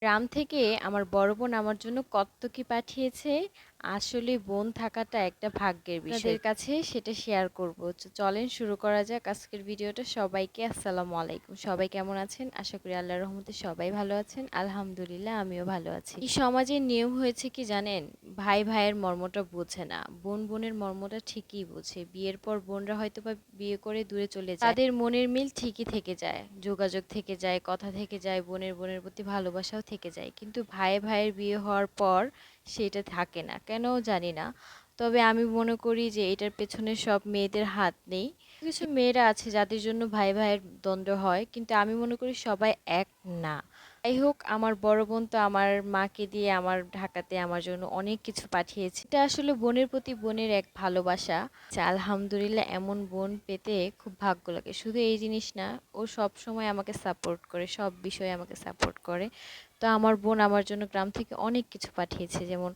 গ্রাম থেকে আমার বড় বোন আমার জন্য কত কি পাঠিয়েছে। আসলে বোন থাকাটা একটা ভাগ্যের বিষয়। আপনাদের কাছে সেটা শেয়ার করব। তো চলেন শুরু করা যাক আজকের ভিডিওটা। সবাইকে আসসালামু আলাইকুম। সবাই কেমন আছেন? আশা করি আল্লাহর রহমতে সবাই ভালো আছেন। আলহামদুলিল্লাহ আমিও ভালো আছি। এই সমাজের নিয়ম হয়েছে কি জানেন? ভাই ভাইয়ের মর্মটা বোঝে না, বোন বোনের মর্মটা ঠিকই বোঝে। বিয়ের পর বোনরা হয়তো বা বিয়ে করে দূরে চলে যায়, তাদের মনের মিল ঠিকই থেকে যায়, যোগাযোগ থেকে যায়, কথা থেকে যায়, বোনের বোনের প্রতি ভালোবাসাও থেকে যায়। কিন্তু ভাইয়ে ভাইয়ের বিয়ে হওয়ার পর সেটা থাকে না, কেন জানি না। তবে আমি মনে করি যে এটার পেছনে সব মেয়েদের হাত নেই। কিছু মেয়েরা আছে যাদের জন্য ভাই ভাইয়ের দ্বন্দ্ব হয়, কিন্তু আমি মনে করি সবাই এক না। যাই হোক, আমার বড় বোন তো আমার মাকে দিয়ে আমার ঢাকাতে আমার জন্য অনেক কিছু পাঠিয়েছে। এটা আসলে বোনের প্রতি বোনের এক ভালোবাসা। আলহামদুলিল্লাহ, এমন বোন পেতে খুব ভাগ্য লাগে। শুধু এই জিনিস না, ও সব সময় আমাকে সাপোর্ট করে, সব বিষয়ে আমাকে সাপোর্ট করে। তো আমার বোন আমার জন্য গ্রাম থেকে অনেক কিছু পাঠিয়েছে, যেমন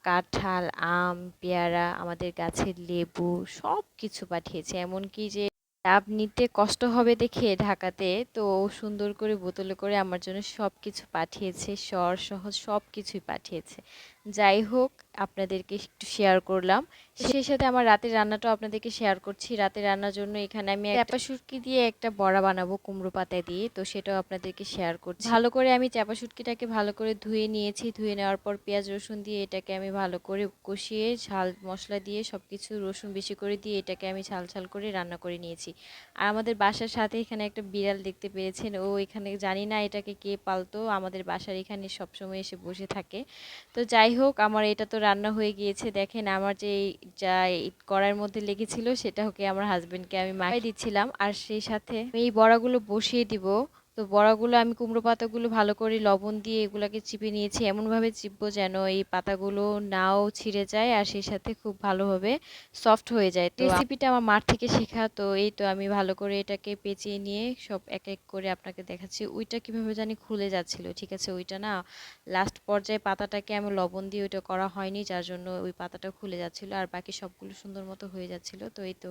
কাঁঠাল, আম, পেয়ারা, আমাদের গাছের লেবু, সব কিছু পাঠিয়েছে। এমনকি যে ডাব নিতে কষ্ট হবে দেখে ঢাকাতে, তো ও সুন্দর করে বোতলে করে আমার জন্য সব কিছু পাঠিয়েছে, সর সহ সব কিছুই পাঠিয়েছে। যাই হোক, আপনাদেরকে একটু শেয়ার করলাম। সেই সাথে আমার রাতের রান্নাটাও আপনাদেরকে শেয়ার করছি। রাতের রান্নার জন্য এখানে আমি চাপা শুটকি দিয়ে একটা বড়া বানাবো কুমড়ো পাতা দিয়ে, তো সেটাও আপনাদেরকে শেয়ার করছি। ভালো করে আমি চাপা শুটকিটাকে ভালো করে ধুয়ে নিয়েছি। ধুয়ে নেওয়ার পর পেঁয়াজ রসুন দিয়ে এটাকে আমি ভালো করে কষিয়ে ঝাল মশলা দিয়ে সবকিছু রসুন বেশি করে দিয়ে এটাকে আমি ঝাল ঝাল করে রান্না করে নিয়েছি। আর আমাদের বাসার সাথে এখানে একটা বিড়াল দেখতে পেয়েছেন, ও এখানে জানি না এটাকে কে পালতো, আমাদের বাসার এখানে সবসময় এসে বসে থাকে। তো যাই হোক, আমার এটা তো রান্না হয়ে গিয়েছে। দেখেন আমার যে যা এই কড়াইয়ের মধ্যে লেগেছিল সেটা ওকে আমার হাজবেন্ডকে আমি মাখিয়ে দিচ্ছিলাম, আর সেই সাথে আমি এই বড়াগুলো বসিয়ে দিব। তো বড়াগুলো আমি কুমড়ো পাতাগুলো ভালো করে লবণ দিয়ে এগুলাকে চিপে নিয়েছি, এমনভাবে চিপবো যেন এই পাতাগুলো নাও ছিঁড়ে যায়, আর সেই সাথে খুব ভালোভাবে সফট হয়ে যায়। তো রেসিপিটা আমার মার থেকে শেখা। তো এই তো আমি ভালো করে এটাকে পেঁচিয়ে নিয়ে সব এক এক করে আপনাকে দেখাচ্ছি। ওইটা কিভাবে জানি খুলে যাচ্ছিল, ঠিক আছে, ওইটা না লাস্ট পর্যায়ে পাতাটাকে আমি লবণ দিয়ে ওইটা করা হয়নি, যার জন্য ওই পাতাটা খুলে যাচ্ছিল, আর বাকি সবগুলো সুন্দর মতো হয়ে যাচ্ছিল। তো এই তো,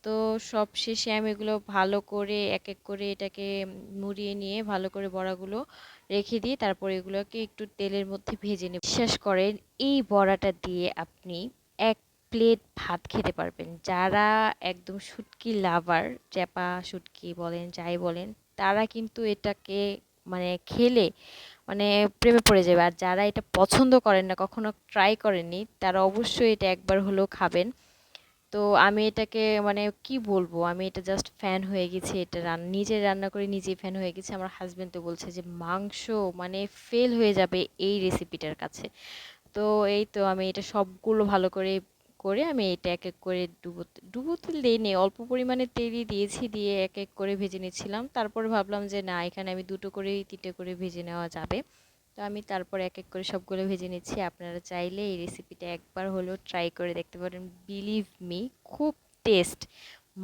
তো সব শেষে আমি এগুলো ভালো করে এক এক করে এটাকে মুড়িয়ে নিয়ে ভালো করে বড়াগুলো রেখে দিই। তারপর এগুলোকে একটু তেলের মধ্যে ভেজে নিই। বিশ্বাস করেন, এই বড়াটা দিয়ে আপনি এক প্লেট ভাত খেতে পারবেন। যারা একদম শুটকি লাভার, চ্যাপা শুটকি বলেন যাই বলেন, তারা কিন্তু এটাকে মানে খেলে মানে প্রেমে পড়ে যাবে। আর যারা এটা পছন্দ করেন না, কখনো ট্রাই করেননি, তারা অবশ্যই এটা একবার হলেও খাবেন। তো আমি এটাকে মানে কি বলবো, আমি এটা জাস্ট ফ্যান হয়ে গেছি। এটা নিজে রান্না করে নিজেই ফ্যান হয়ে গেছি। আমার হাজবেন্ড তো বলছে যে মাংস মানে ফেল হয়ে যাবে এই রেসিপিটার কাছে। তো এই তো আমি এটা সবগুলো ভালো করে করে আমি এটা এক এক করে ডুবোতে ডুবোতে দেইনি, অল্প পরিমাণে তেলই দিয়েছি, দিয়ে এক এক করে ভেজে নিচ্ছিলাম। তারপরে ভাবলাম যে না, এখানে আমি দুটো করে তিনটে করে ভেজে নেওয়া যাবে। তো আমি তারপর এক এক করে সবগুলো ভেজে নিচ্ছি। আপনারা চাইলে এই রেসিপিটা একবার হলেও ট্রাই করে দেখতে পারেন। বিলিভ মি, খুব টেস্ট।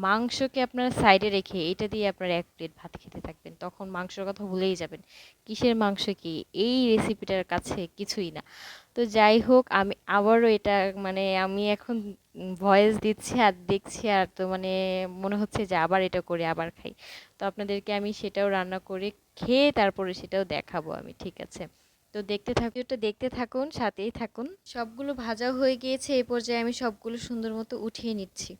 মাংসকে আপনারা সাইডে রেখে এটা দিয়ে আপনারা এক প্লেট ভাত খেতে থাকবেন, তখন মাংসের কথা ভুলেই যাবেন। কিসের মাংস কি, এই রেসিপিটার কাছে কিছুই না। তো যাই হোক, আমি আবারও এটা মানে আমি এখন ভয়েস দিচ্ছি আর দেখছি, আর তো মানে মনে হচ্ছে যে আবার এটা করে আবার খাই। তো আপনাদেরকে আমি সেটাও রান্না করে খেয়ে তারপরে সেটাও দেখাবো আমি, ঠিক আছে? তো দেখতে থাকুন, ওটা দেখতে থাকুন, সাথেই থাকুন। সবগুলো ভাজা হয়ে গিয়েছে, এই পর্যায়ে আমি সবগুলো সুন্দর মতো উঠিয়ে নিচ্ছি।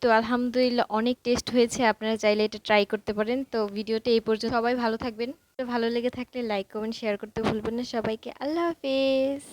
তো আলহামদুলিল্লাহ অনেক টেস্ট হয়েছে, আপনারা চাইলে এটা ট্রাই করতে পারেন। তো ভিডিওটা এই পর্যন্ত, সবাই ভালো থাকবেন। ভালো লেগে থাকলে লাইক কমেন্ট শেয়ার করতে ভুলবেন না। সবাইকে আল্লাহ হাফেজ।